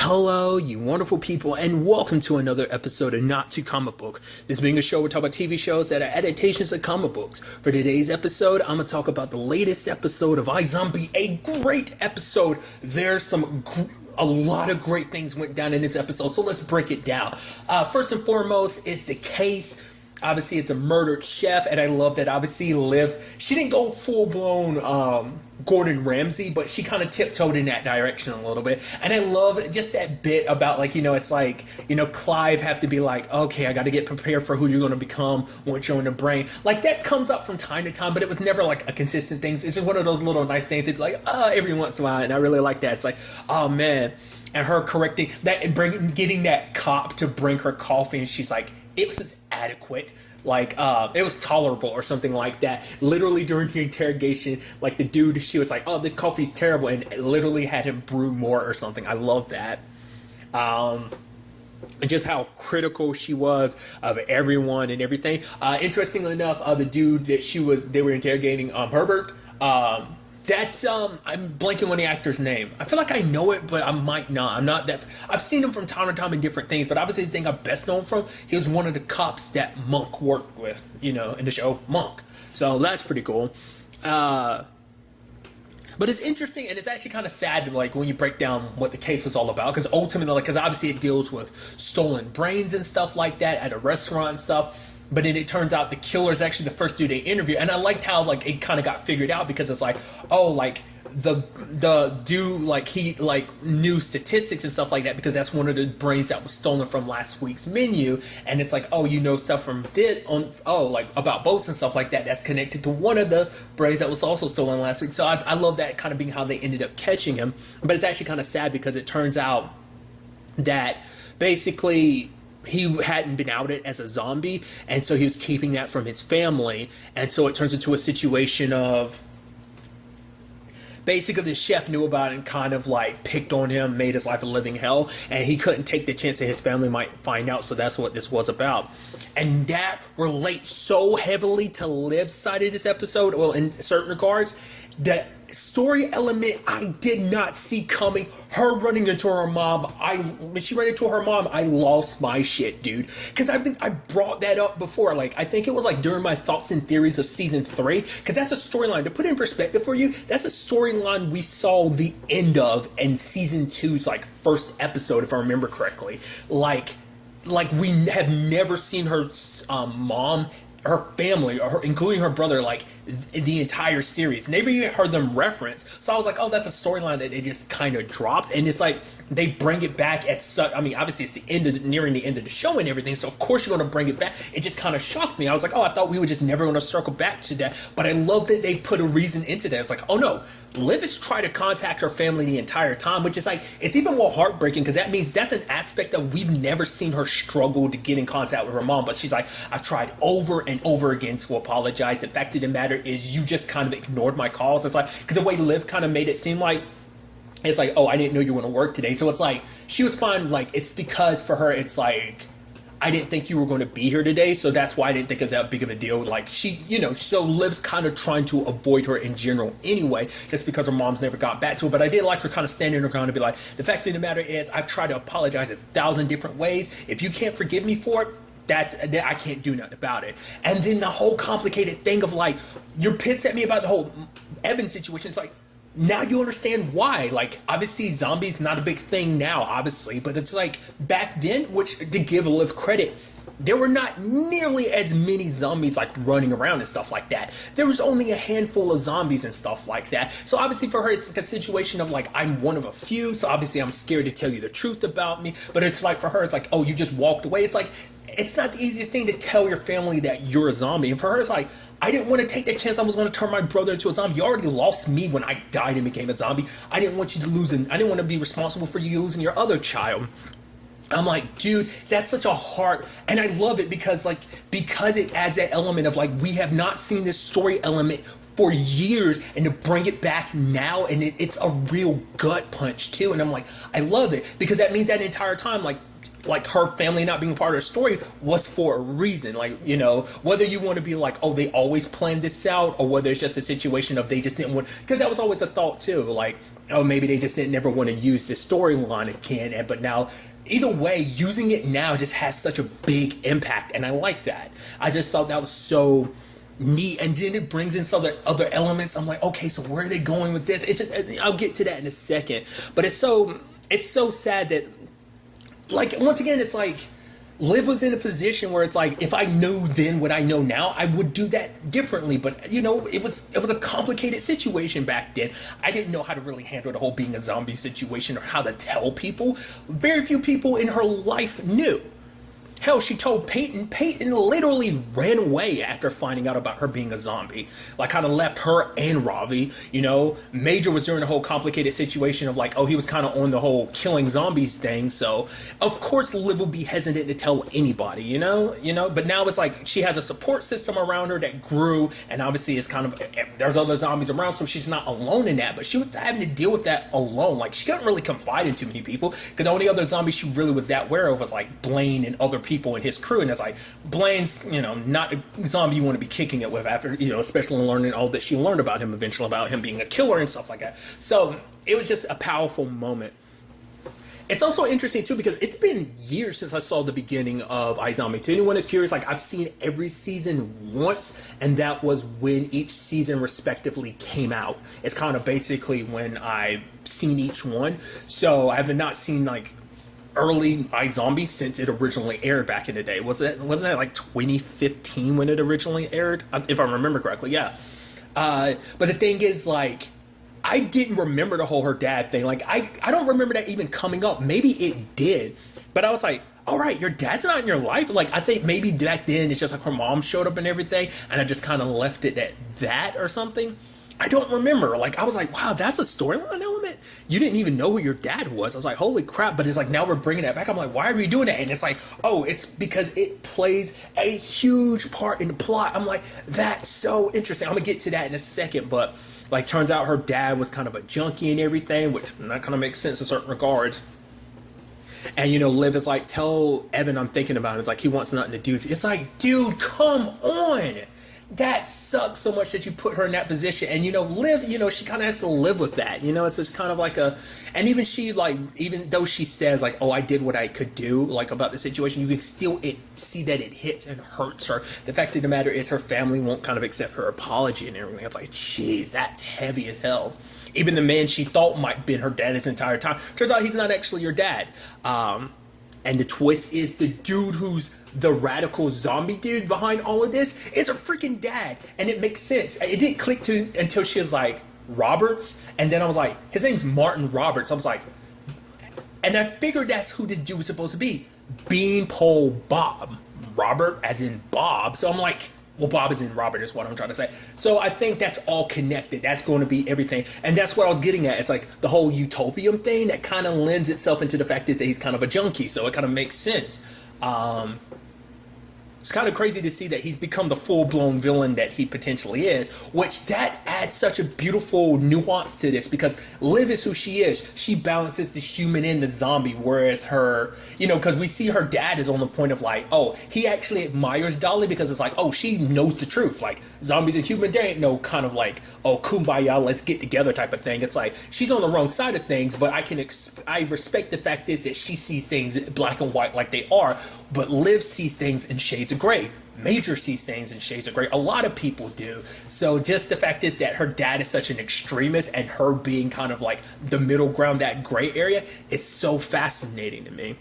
Hello, you wonderful people, and welcome to another episode of Not Too Comic Book. This being a show, we're talking about TV shows that are adaptations of comic books. For today's episode, I'm going to talk about the latest episode of iZombie, a great episode. There's a lot of great things went down in this episode, so let's break it down. First and foremost is the case. Obviously, it's a murdered chef, and I love that obviously Liv, she didn't go full-blown Gordon Ramsay, but she kind of tiptoed in that direction a little bit. And I love just that bit about, like, it's like, Clive have to be like, okay, I got to get prepared for who you're going to become once you're in the brain. Like, that comes up from time to time, but it was never, like, a consistent thing. It's just one of those little nice things. It's like, every once in a while, and I really like that. It's like, oh, man. And her correcting that and getting that cop to bring her coffee, and she's like, it was adequate, like it was tolerable or something like that. Literally during the interrogation, like the dude, she was like, oh, this coffee's terrible, and literally had him brew more or something. I love that. And just how critical she was of everyone and everything. Interestingly enough, the dude that they were interrogating, Herbert, that's I'm blanking on the actor's name. I feel like I know it, but I might not. I'm not that. I've seen him from time to time in different things, but obviously the thing I'm best known from, he was one of the cops that Monk worked with, in the show Monk. So that's pretty cool. But it's interesting, and it's actually kind of sad, like, when you break down what the case was all about, because ultimately, because obviously it deals with stolen brains and stuff like that at a restaurant and stuff. But then it turns out the killer is actually the first dude they interview. And I liked how, like, it kind of got figured out, because it's like, oh, like, the dude, like, he, like, knew statistics and stuff like that, because that's one of the brains that was stolen from last week's menu. And it's like, oh, stuff from like, about boats and stuff like that, that's connected to one of the brains that was also stolen last week. So I love that kind of being how they ended up catching him. But it's actually kind of sad, because it turns out that basically he hadn't been outed as a zombie, and so he was keeping that from his family. And so it turns into a situation of basically the chef knew about it and kind of like picked on him, made his life a living hell, and he couldn't take the chance that his family might find out. So that's what this was about. And that relates so heavily to Liv's side of this episode. Well, in certain regards, that story element I did not see coming. Her running into her mom, when she ran into her mom, I lost my shit, dude. Because I brought that up before. Like, I think it was like during my thoughts and theories of season 3. Because that's a storyline, to put it in perspective for you, that's a storyline we saw the end of in season 2's like first episode, if I remember correctly. Like we have never seen her mom, her family, including her brother, like the entire series. Never even heard them reference. So I was like, oh, that's a storyline that they just kind of dropped. And it's like they bring it back at such. I mean, obviously it's nearing the end of the show and everything. So of course you're going to bring it back. It just kind of shocked me. I was like, oh, I thought we were just never going to circle back to that. But I love that they put a reason into that. It's like, oh no, Liv has tried to contact her family the entire time, which is like, it's even more heartbreaking, because that means that's an aspect that we've never seen her struggle to get in contact with her mom. But she's like, I've tried over and over again to apologize. The fact of the matter is, you just kind of ignored my calls. It's like, because the way Liv kind of made it seem like, it's like, oh, I didn't know you were going to work today. So it's like, she was fine. Like, it's because for her, it's like, I didn't think you were going to be here today, so that's why I didn't think it was that big of a deal. Like, she, so Liv's kind of trying to avoid her in general anyway, just because her mom's never got back to her. But I did like her kind of standing her ground to be like, the fact of the matter is, I've tried to apologize 1,000 different ways. If you can't forgive me for it, that I can't do nothing about it. And then the whole complicated thing of like, you're pissed at me about the whole Evan situation. It's like, now you understand why. Like, obviously zombies not a big thing now, obviously, but it's like back then, which, to give Liv credit, there were not nearly as many zombies like running around and stuff like that. There was only a handful of zombies and stuff like that. So obviously for her, it's like a situation of like, I'm one of a few, so obviously I'm scared to tell you the truth about me. But it's like, for her, it's like, oh, you just walked away. It's like, it's not the easiest thing to tell your family that you're a zombie. And for her, it's like, I didn't want to take that chance I was going to turn my brother into a zombie. You already lost me when I died and became a zombie. I didn't want you to lose, and I didn't want to be responsible for you losing your other child. I'm like, dude, that's such a heart, and I love it because it adds that element of like, we have not seen this story element for years, and to bring it back now, and it's a real gut punch too. And I'm like, I love it, because that means that entire time, like, like her family not being part of the story was for a reason. Like, you know, whether you want to be like, oh, they always planned this out, or whether it's just a situation of they just didn't want, because that was always a thought too, like, oh, maybe they just didn't never want to use this storyline again. And but now, either way, using it now just has such a big impact, and I like that. I just thought that was so neat, and then it brings in some other elements. I'm like, okay, so where are they going with this? It's just, I'll get to that in a second, but it's so sad that, like, once again, it's like Liv was in a position where it's like, if I knew then what I know now, I would do that differently. But, you know, it was a complicated situation back then. I didn't know how to really handle the whole being a zombie situation, or how to tell people. Very few people in her life knew. Hell, she told Peyton. Peyton literally ran away after finding out about her being a zombie. Like, kind of left her and Ravi. You know, Major was during the whole complicated situation of like, oh, he was kind of on the whole killing zombies thing. So, of course, Liv will be hesitant to tell anybody, you know? But now it's like she has a support system around her that grew. And obviously, it's kind of, there's other zombies around, so she's not alone in that. But she was having to deal with that alone. Like, she couldn't really confide in too many people, because the only other zombies she really was that aware of was like Blaine and other people in his crew. And it's like, Blaine's, you know, not a zombie you want to be kicking it with after, you know, especially learning all that she learned about him eventually, about him being a killer and stuff like that. So it was just a powerful moment. It's also interesting too, because it's been years since I saw the beginning of iZombie. To anyone that's curious, like, I've seen every season once, and that was when each season respectively came out. It's kind of basically when I've seen each one. So I have not seen like early iZombie since it originally aired back in the day. Wasn't that like 2015 when it originally aired, if I remember correctly? Yeah. But the thing is, like, I didn't remember the whole her dad thing. Like, I don't remember that even coming up. Maybe it did, but I was like, all right, your dad's not in your life. Like, I think maybe back then it's just like her mom showed up and everything, and I just kind of left it at that or something. I don't remember. Like, I was like, wow, that's a storyline element? You didn't even know who your dad was. I was like, holy crap. But it's like, now we're bringing that back. I'm like, why are we doing that? And it's like, oh, it's because it plays a huge part in the plot. I'm like, that's so interesting. I'm going to get to that in a second. But, like, turns out her dad was kind of a junkie and everything, which that kind of makes sense in certain regards. And, you know, Liv is like, tell Evan I'm thinking about him. It's like, he wants nothing to do with you. It's like, dude, come on. That sucks so much that you put her in that position. And, you know, Liv, you know, she kind of has to live with that. You know, it's just kind of like a, and even she, like, even though she says, like, oh, I did what I could do, like, about the situation, you can still see that it hits and hurts her. The fact of the matter is her family won't kind of accept her apology and everything. It's like, jeez, that's heavy as hell. Even the man she thought might have been her dad this entire time, turns out he's not actually your dad. And the twist is the dude who's the radical zombie dude behind all of this is her freaking dad. And it makes sense. It didn't click until she was like, Roberts. And then I was like, his name's Martin Roberts. I was like, and I figured that's who this dude was supposed to be. Beanpole Bob. Robert as in Bob. So I'm like, well, Bob is in Robert is what I'm trying to say. So I think that's all connected. That's going to be everything. And that's what I was getting at. It's like the whole utopian thing that kind of lends itself into the fact is that he's kind of a junkie. So it kind of makes sense. It's kind of crazy to see that he's become the full-blown villain that he potentially is, which that adds such a beautiful nuance to this, because Liv is who she is. She balances the human and the zombie, whereas her, you know, because we see her dad is on the point of like, oh, he actually admires Dolly because it's like, oh, she knows the truth. Like, zombies and human, there ain't no kind of like, oh, kumbaya, let's get together type of thing. It's like, she's on the wrong side of things, but I respect the fact is that she sees things black and white like they are, but Liv sees things in shades of gray. Major sees things in shades of gray. A lot of people do. So just the fact is that her dad is such an extremist, and her being kind of like the middle ground, that gray area, is so fascinating to me.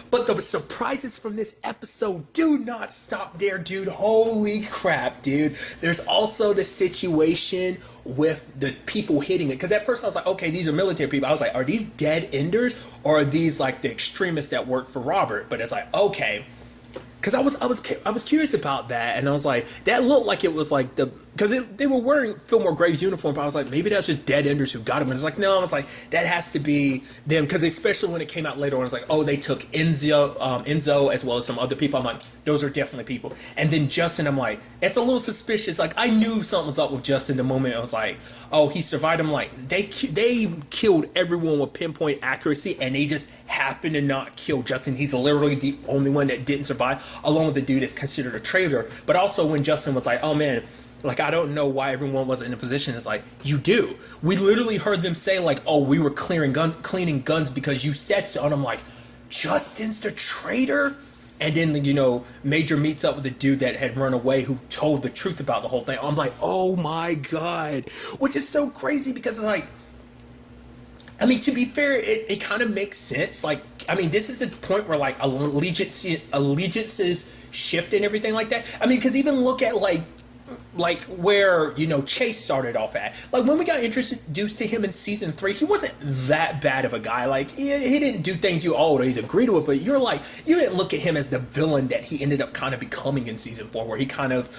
But the surprises from this episode do not stop there, dude. Holy crap, dude. There's also the situation with the people hitting it. Because at first I was like, okay, these are military people. I was like, are these dead enders, or are these like the extremists that work for Robert? But it's like, okay. Because I was curious about that, and I was like, that looked like it was like because they were wearing Fillmore Graves' uniform, but I was like, maybe that's just dead enders who got him. And it's like, no, I was like, that has to be them, because especially when it came out later on, it's like, oh, they took Enzo as well as some other people. I'm like, those are definitely people. And then Justin, I'm like, it's a little suspicious. Like, I knew something was up with Justin the moment I was like, oh, he survived. I'm like, they killed everyone with pinpoint accuracy, and they just happened to not kill Justin. He's literally the only one that didn't survive, along with the dude that's considered a traitor. But also when Justin was like, oh man, like, I don't know why everyone wasn't in a position. It's like, you do. We literally heard them say, like, oh, we were cleaning guns because you said so. And I'm like, Justin's the traitor? And then, you know, Major meets up with the dude that had run away who told the truth about the whole thing. I'm like, oh my God. Which is so crazy because it's like, I mean, to be fair, it kind of makes sense. Like, I mean, this is the point where, like, allegiances shift and everything like that. I mean, because even look at, like where, you know, Chase started off at. Like, when we got introduced to him in season 3, he wasn't that bad of a guy. Like, he didn't do things you always agreed with, but you're like, you didn't look at him as the villain that he ended up kind of becoming in season 4, where he kind of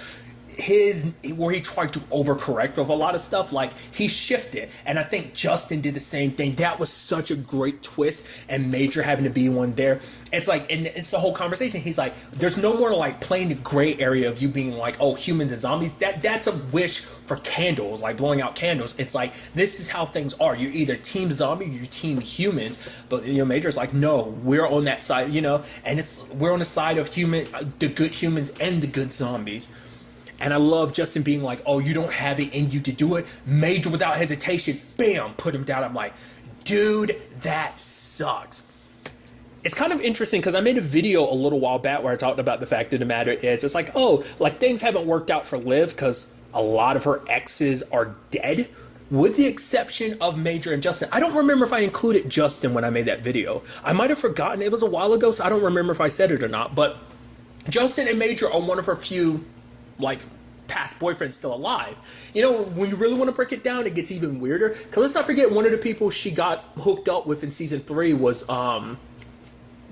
where he tried to overcorrect with a lot of stuff. Like, he shifted, and I think Justin did the same thing. That was such a great twist, and Major having to be one there. It's like, and it's the whole conversation. He's like, there's no more like playing the gray area of you being like, oh, humans and zombies. That's a wish for candles, like blowing out candles. It's like, this is how things are. You're either team zombie or you're team humans. But, you know, Major's like, no, we're on that side, you know, and we're on the side of the good humans and the good zombies. And I love Justin being like, oh, you don't have it in you to do it. Major, without hesitation, bam, put him down. I'm like, dude, that sucks. It's kind of interesting because I made a video a little while back where I talked about the fact of the matter is, it's like, oh, like, things haven't worked out for Liv because a lot of her exes are dead, with the exception of Major and Justin. I don't remember if I included Justin when I made that video. I might have forgotten. It was a while ago, so I don't remember if I said it or not. But Justin and Major are one of her few, like, past boyfriends still alive. You know, when you really want to break it down, it gets even weirder. Because let's not forget, one of the people she got hooked up with in season 3 was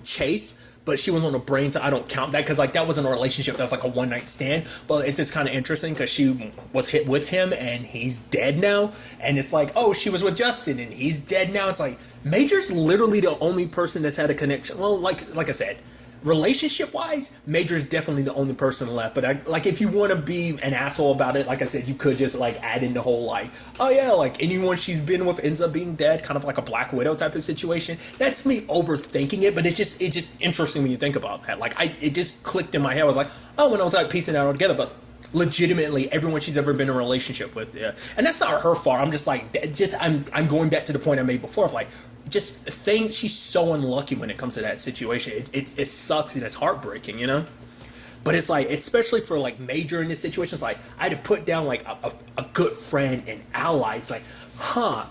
Chase. But she was on a brain, so I don't count that, because like, that wasn't a relationship, that was like a one-night stand. But it's just kind of interesting because she was hit with him and he's dead now. And it's like, oh, she was with Justin and he's dead now. It's like, Major's literally the only person that's had a connection. Well, like I said, relationship wise, Major's definitely the only person left. But like, if you want to be an asshole about it, like I said, you could just like add in the whole like, oh yeah, like anyone she's been with ends up being dead, kind of like a Black Widow type of situation. That's me overthinking it, but it's just interesting when you think about that. Like, it just clicked in my head. I was like, oh, when I was like piecing it out together, but legitimately everyone she's ever been in a relationship with, yeah. And that's not her fault. I'm just like, I'm going back to the point I made before of like, just think she's so unlucky when it comes to that situation. It sucks and it's heartbreaking, you know? But it's like, especially for like Major in this situation, it's like, I had to put down like a good friend and ally. It's like, huh.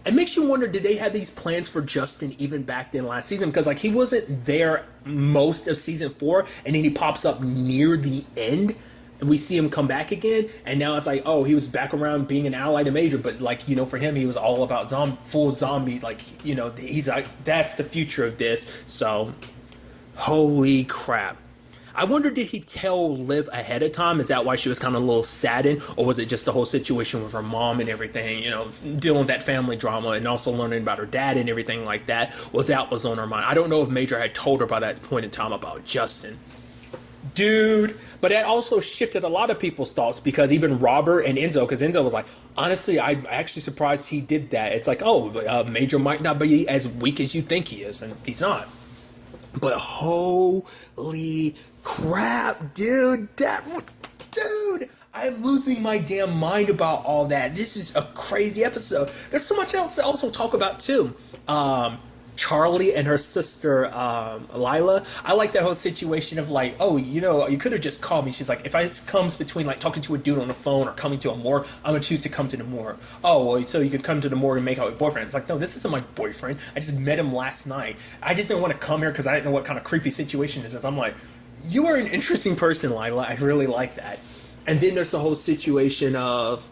It makes you wonder, did they have these plans for Justin even back then last season? Because like, he wasn't there most of season 4, and then he pops up near the end. And we see him come back again, and now it's like, oh, he was back around being an ally to Major, but like, you know, for him, he was all about full zombie, like, you know, he's like, that's the future of this. So, holy crap. I wonder, did he tell Liv ahead of time? Is that why she was kind of a little saddened, or was it just the whole situation with her mom and everything, you know, dealing with that family drama and also learning about her dad and everything like that? Was on her mind? I don't know if Major had told her by that point in time about Justin. Dude. But that also shifted a lot of people's thoughts, because even Robert and Enzo, because Enzo was like, honestly, I'm actually surprised he did that. It's like, oh, Major might not be as weak as you think he is, and he's not. But holy crap, dude, I'm losing my damn mind about all that. This is a crazy episode. There's so much else to also talk about too. Charlie and her sister Lila. I like that whole situation of like, oh, you know, you could have just called me. She's like, if it comes between like talking to a dude on the phone or coming to a morgue, I'm gonna choose to come to the morgue. Oh, well, so you could come to the morgue and make out with your boyfriend. It's like, no, this isn't my boyfriend. I just met him last night. I just didn't want to come here because I didn't know what kind of creepy situation this is. I'm like, you are an interesting person, Lila. I really like that. And then there's the whole situation of,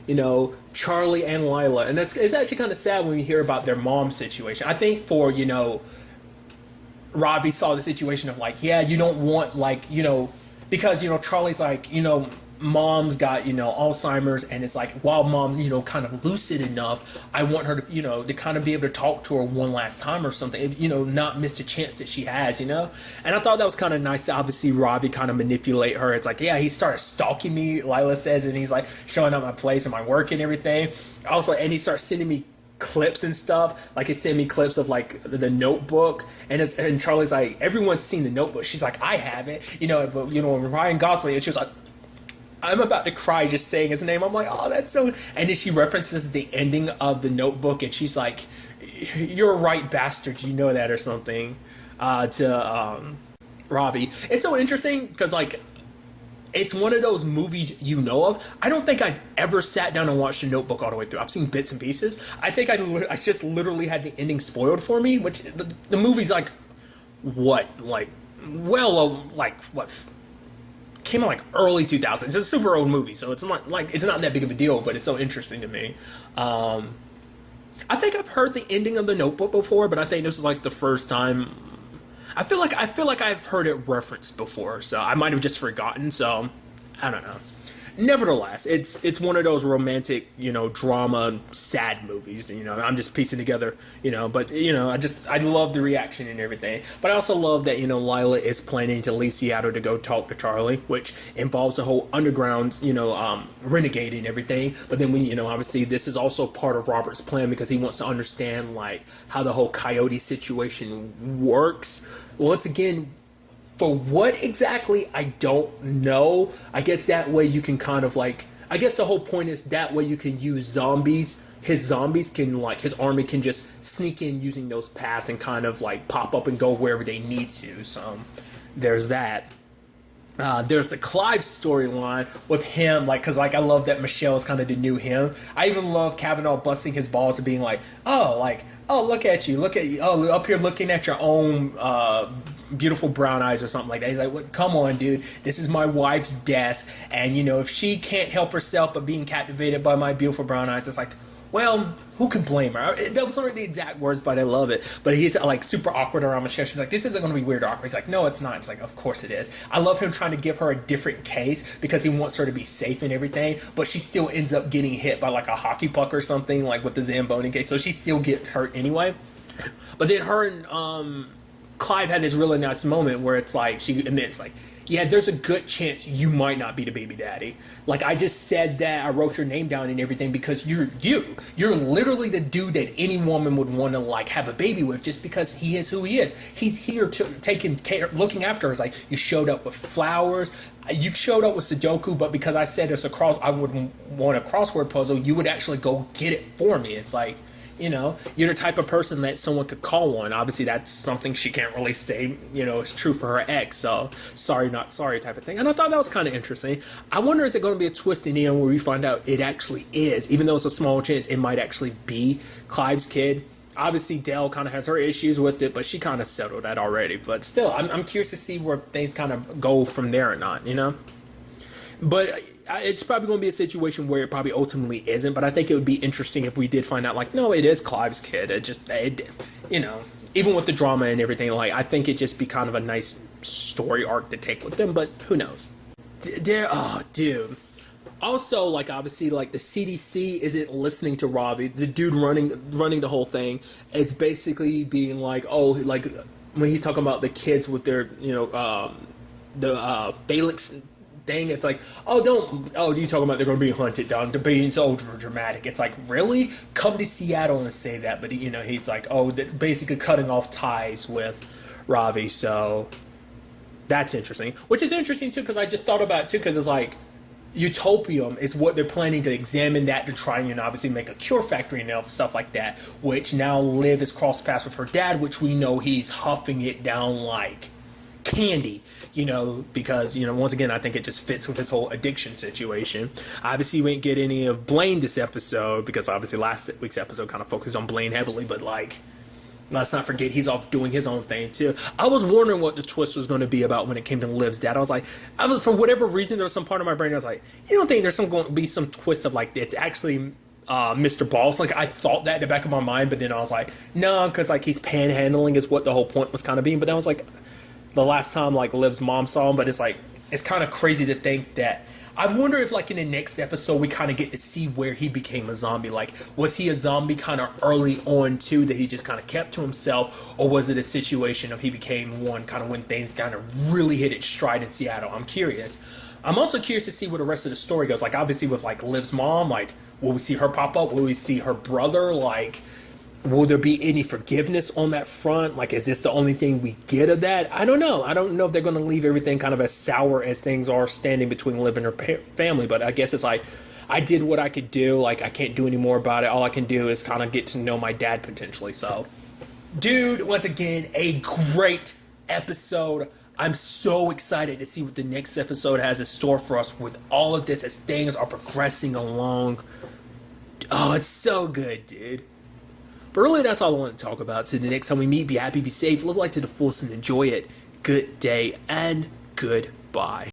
you know, Charlie and Lila. And it's actually kind of sad when you hear about their mom situation. I think for, you know, Ravi saw the situation of like, yeah, you don't want like, you know, because, you know, Charlie's like, you know, mom's got, Alzheimer's, and it's like, while mom's, kind of lucid enough, I want her to, to kind of be able to talk to her one last time or something, not miss a chance that she has, and I thought that was kind of nice to obviously Ravi kind of manipulate her. It's like, yeah, he started stalking me, Lila says, and he's like showing up my place and my work and everything. Also, and he starts sending me clips and stuff, like he sent me clips of like the Notebook, and Charlie's like, everyone's seen the Notebook. She's like, I haven't, but when Ryan Gosling, and she was like, I'm about to cry just saying his name. I'm like, oh, that's so. And then she references the ending of the Notebook, and she's like, "You're a right bastard, you know that," or something, to Ravi. It's so interesting because like, it's one of those movies of. I don't think I've ever sat down and watched the Notebook all the way through. I've seen bits and pieces. I think I just literally had the ending spoiled for me, which the movie's like, what, like, well, like what. Came out like early 2000s. It's a super old movie, so it's not that big of a deal, but it's so interesting to me. I think I've heard the ending of the Notebook before, but I think this is like the first time. I feel like I've heard it referenced before, so I might have just forgotten. So I don't know. Nevertheless, it's one of those romantic, drama, sad movies. I'm just piecing together, but I love the reaction and everything. But I also love that Lila is planning to leave Seattle to go talk to Charlie, which involves the whole underground, renegade and everything. But then obviously this is also part of Robert's plan because he wants to understand like how the whole coyote situation works. Once again, for what exactly, I don't know. I guess that way you can kind of like, I guess the whole point is that way you can use zombies. His zombies can like, his army can just sneak in using those paths and kind of like pop up and go wherever they need to. So there's that. There's the Clive storyline with him, like, because like I love that Michelle is kind of the new him. I even love Kavanaugh busting his balls and being like, oh, look at you, oh, up here looking at your own beautiful brown eyes or something like that. He's like, what, come on, dude, this is my wife's desk, and if she can't help herself but being captivated by my beautiful brown eyes, it's like, well, who can blame her? That was not the exact words, but I love it. But he's like super awkward around Michelle. She's like, this isn't going to be weird or awkward. He's like, no, it's not. It's like, of course it is. I love him trying to give her a different case because he wants her to be safe and everything, but she still ends up getting hit by like a hockey puck or something, like with the Zamboni case. So she still get hurt anyway. But then her and Clive had this really nice moment where it's like, she admits like, yeah, there's a good chance you might not be the baby daddy. Like, I just said that, I wrote your name down and everything because you're literally the dude that any woman would want to like have a baby with just because he is who he is. He's here to taking care, looking after her. It's like, you showed up with flowers, you showed up with Sudoku, but because I said I would want a crossword puzzle, you would actually go get it for me. It's like, you're the type of person that someone could call on. Obviously, that's something she can't really say, it's true for her ex. So, sorry, not sorry type of thing. And I thought that was kind of interesting. I wonder, is it going to be a twist in the end where we find out it actually is, even though it's a small chance, it might actually be Clive's kid. Obviously, Dell kind of has her issues with it, but she kind of settled that already. But still, I'm curious to see where things kind of go from there or not, But it's probably going to be a situation where it probably ultimately isn't, but I think it would be interesting if we did find out, like, no, it is Clive's kid. Even with the drama and everything, like, I think it'd just be kind of a nice story arc to take with them, but who knows? Oh, dude. Also, like, obviously, like, the CDC isn't listening to Robbie, the dude running the whole thing. It's basically being like, oh, like, when he's talking about the kids with their, the Felix thing, it's like, you talking about they're going to be hunted down, to being so dramatic. It's like, really? Come to Seattle and say that, but he's like, basically cutting off ties with Ravi, so that's interesting. Which is interesting too, because I just thought about it too, because it's like, Utopium is what they're planning to examine that to try and obviously make a cure factory and stuff like that, which now Liv is cross paths with her dad, which we know he's huffing it down like candy, because, once again, I think it just fits with his whole addiction situation. Obviously, we didn't get any of Blaine this episode, because obviously last week's episode kind of focused on Blaine heavily, but like, let's not forget he's off doing his own thing too. I was wondering what the twist was going to be about when it came to Liv's dad. For whatever reason, there was some part of my brain I was like, you don't think there's going to be some twist of like, it's actually Mr. Balls? Like, I thought that in the back of my mind, but then I was like, no, because like he's panhandling is what the whole point was kind of being. But that was like the last time like Liv's mom saw him, but it's like, it's kind of crazy to think that I wonder if, like, in the next episode, we kind of get to see where he became a zombie. Like, was he a zombie kind of early on, too, that he just kind of kept to himself? Or was it a situation of he became one kind of when things kind of really hit its stride in Seattle? I'm curious. I'm also curious to see where the rest of the story goes. Like, obviously, with, like, Liv's mom, like, will we see her pop up? Will we see her brother? Like, will there be any forgiveness on that front? Like, is this the only thing we get of that? I don't know. I don't know if they're going to leave everything kind of as sour as things are standing between Liv and her family. But I guess it's like, I did what I could do. Like, I can't do any more about it. All I can do is kind of get to know my dad potentially. So, dude, once again, a great episode. I'm so excited to see what the next episode has in store for us with all of this as things are progressing along. Oh, it's so good, dude. But really, that's all I want to talk about. So the next time we meet, be happy, be safe, live life to the fullest, and enjoy it. Good day and goodbye.